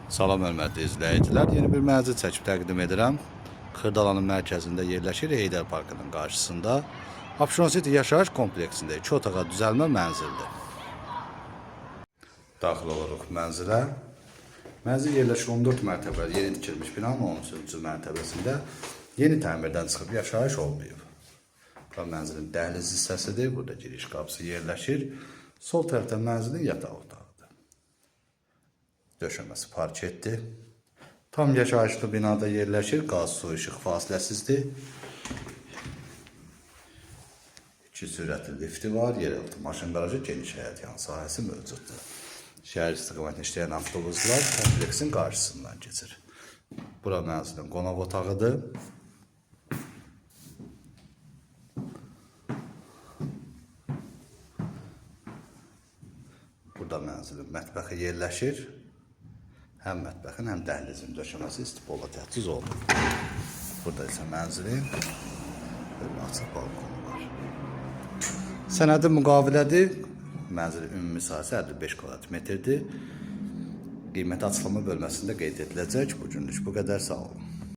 Salam hörmətli izləyicilər. Yeni bir mənzil çəkib təqdim edirəm. Xırdalanın mərkəzində yerləşir, Heydər Parkının qarşısında. Option City yaşayış kompleksində 2 otağa düzəlmə mənzildir. Daxil oluruq mənzilə. Mənzil yerləşir 14 mərtəbəli yeni tikilmiş binanın 13-cü mərtəbəsində. Yeni təmirdən çıxıb yaşayış olmayıb. Bura mənzilin dəhliz hissəsidir. Burada giriş qapısı yerləşir. Sol tərəfdə mənzilin yataq otağıdır. Döşəməsi parketdir. Tam yaşayışlı binada yerləşir. Qaz, su, işıq fasiləsizdir. 2 sürətli lifti var. Yeraltı maşın qarajı, geniş həyət yan sahəsi mövcuddur. Şəhər istiqamətində işləyən avtobuslar kompleksin qarşısından keçir. Bura mənzilin qonaq otağıdır. Burada mənzilin mətbəxi yerləşir. Həm mətbəxin, həm dəhlizin döşəməsi istipola təchiz olunur. Burada isə mənzilin böyle açıq balkonu var. Sənədi müqavilədir. Mənzilin ümumi sahəsi 55 kvadrat metrdir. Qiyməti açıqlama bölməsində qeyd ediləcək. Bu günlük bu qədər, sağ olun.